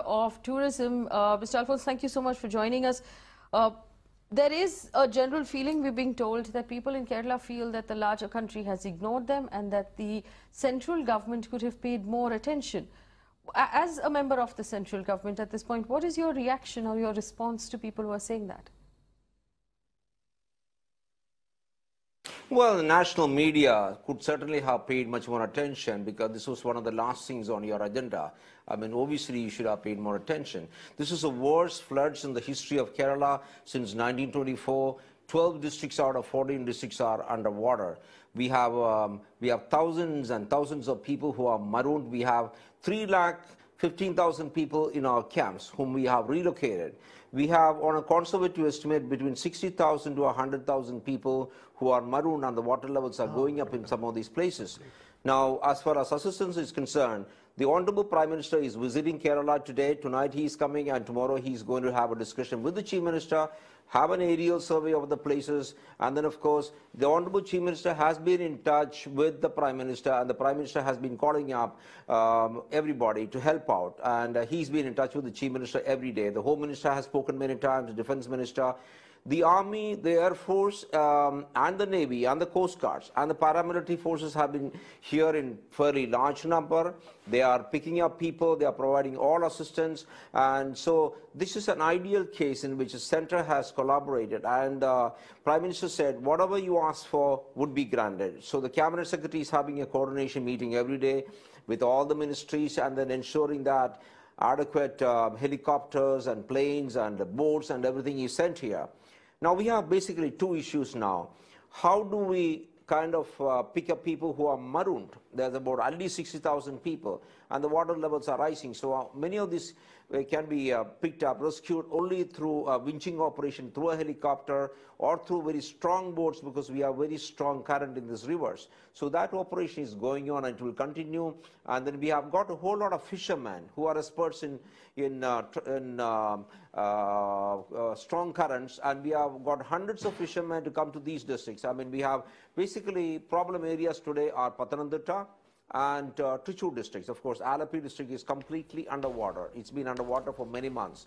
of Tourism. Mr. Alphons, thank you so much for joining us. There is a general feeling, we're being told, that people in Kerala feel that the larger country has ignored them and that the central government could have paid more attention. As a member of the central government at this point, what is your reaction or your response to people who are saying that? Well, the national media could certainly have paid much more attention because this was one of the last things on your agenda. I mean, obviously, you should have paid more attention. This is the worst floods in the history of Kerala since 1924. 12 districts out of 14 districts are underwater. We have thousands and thousands of people who are marooned. We have 3,15,000 people in our camps whom we have relocated. We have, on a conservative estimate, between 60,000 to 100,000 people who are marooned, and the water levels are going up in some of these places. Now, as far as assistance is concerned, the Honorable Prime Minister is visiting Kerala today. Tonight he is coming, and tomorrow he is going to have a discussion with the Chief Minister, have an aerial survey of the places, and then, of course, the Honorable Chief Minister has been in touch with the Prime Minister, and the Prime Minister has been calling up everybody to help out, and he's been in touch with the Chief Minister every day. The Home Minister has spoken many times, the Defence Minister. The Army, the Air Force, and the Navy, and the Coast Guards, and the paramilitary forces have been here in fairly large number. They are picking up people, they are providing all assistance, and so this is an ideal case in which the centre has collaborated, and Prime Minister said whatever you ask for would be granted. So the Cabinet Secretary is having a coordination meeting every day with all the ministries, and then ensuring that adequate helicopters and planes and boats and everything is sent here. Now, we have basically two issues now. How do we kind of pick up people who are marooned? There's about at least 60,000 people, and the water levels are rising. So many of these can be picked up, rescued only through a winching operation, through a helicopter, or through very strong boats, because we have very strong current in these rivers. So that operation is going on and it will continue. And then we have got a whole lot of fishermen who are experts in strong currents, and we have got hundreds of fishermen to come to these districts. I mean, we have basically problem areas today are Pathanamthitta and Trichy districts. Of course, Alleppey district is completely underwater. It's been underwater for many months.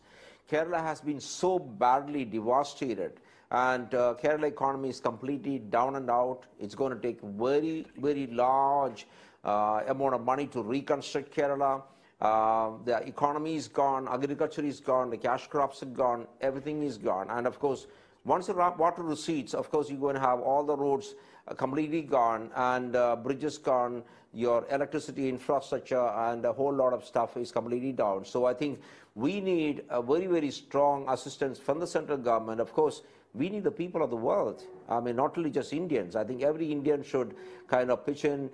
Kerala has been so badly devastated, and Kerala economy is completely down and out. It's going to take very, very large amount of money to reconstruct Kerala. The economy is gone, agriculture is gone, the cash crops are gone, everything is gone. And of course, once the water recedes, of course, you're going to have all the roads completely gone, and bridges gone, your electricity infrastructure, and a whole lot of stuff is completely down. So I think we need a very, very strong assistance from the central government. Of course, we need the people of the world. I mean, not only just Indians. I think every Indian should kind of pitch in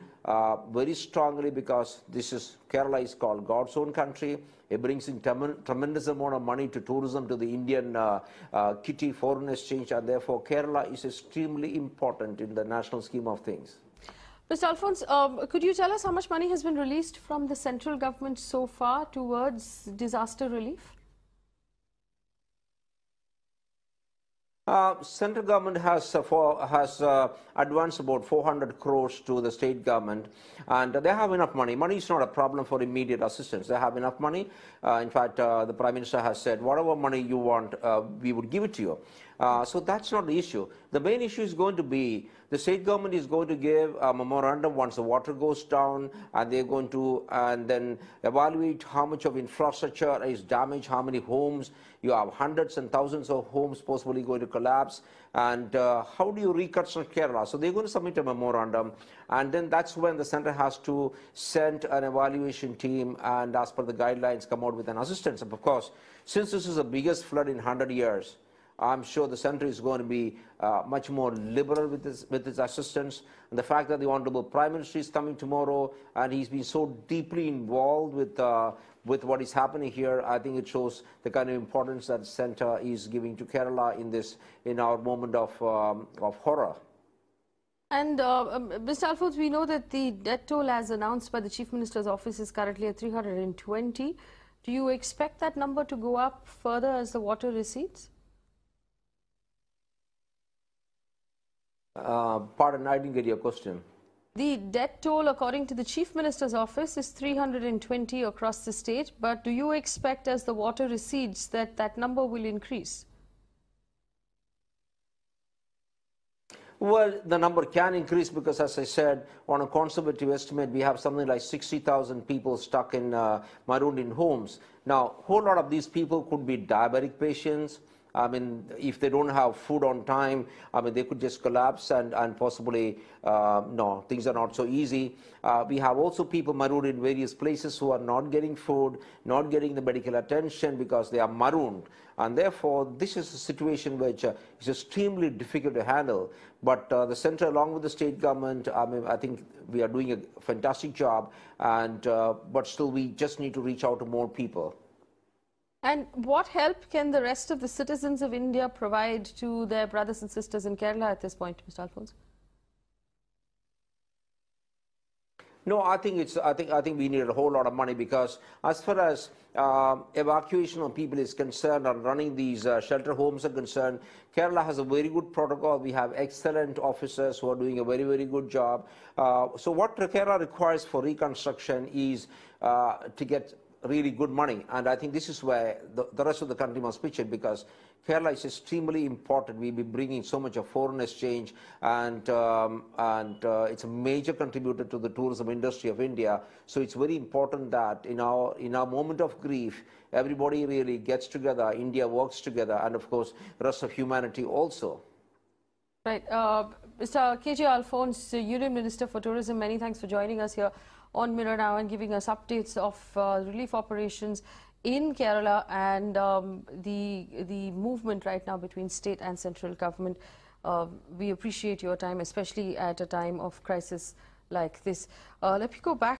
very strongly, because Kerala is called God's own country. It brings in tremendous amount of money to tourism, to the Indian kitty, foreign exchange, and therefore Kerala is extremely important in the national scheme of things. Mr. Alphons, could you tell us how much money has been released from the central government so far towards disaster relief? Central government has advanced about 400 crores to the state government, and they have enough money. Money is not a problem for immediate assistance. They have enough money. In fact, the Prime Minister has said, whatever money you want, we would give it to you. So that's not the issue. The main issue is going to be the state government is going to give a memorandum once the water goes down, and they're going to then evaluate how much of infrastructure is damaged, how many homes. You have hundreds and thousands of homes possibly going to collapse, and how do you reconstruct Kerala? So they're going to submit a memorandum, and then that's when the centre has to send an evaluation team, and as per the guidelines come out with an assistance. And of course, since this is the biggest flood in 100 years, I'm sure the centre is going to be much more liberal with its assistance. And the fact that the Honourable Prime Minister is coming tomorrow, and he's been so deeply involved with what is happening here, I think it shows the kind of importance that the centre is giving to Kerala in our moment of horror. And Mr. Alphons, we know that the death toll as announced by the Chief Minister's office is currently at 320. Do you expect that number to go up further as the water recedes? Pardon, I didn't get your question. The death toll, according to the Chief Minister's office, is 320 across the state. But do you expect, as the water recedes, that that number will increase? Well, the number can increase because, as I said, on a conservative estimate, we have something like 60,000 people stuck in marooned in homes. Now, a whole lot of these people could be diabetic patients. I mean, if they don't have food on time, I mean, they could just collapse and possibly, no, things are not so easy. We have also people marooned in various places who are not getting food, not getting the medical attention because they are marooned. And therefore, this is a situation which is extremely difficult to handle. But the center, along with the state government, I mean, I think we are doing a fantastic job. And but still, we just need to reach out to more people. And what help can the rest of the citizens of India provide to their brothers and sisters in Kerala at this point, Mr. Alphons? No, I think we need a whole lot of money because as far as evacuation of people is concerned and running these shelter homes are concerned, Kerala has a very good protocol. We have excellent officers who are doing a very, very good job. So what Kerala requires for reconstruction is to get really good money, and I think this is where the rest of the country must pitch in because Kerala is extremely important. We'll be bringing so much of foreign exchange, and it's a major contributor to the tourism industry of India. So it's very important that in our moment of grief, everybody really gets together, India works together, and of course, the rest of humanity also. Right. Mr. K.J. Alphons, Union Minister for Tourism, many thanks for joining us here on Mirror Now and giving us updates of relief operations in Kerala and the movement right now between state and central government. We appreciate your time, especially at a time of crisis like this. Let me go back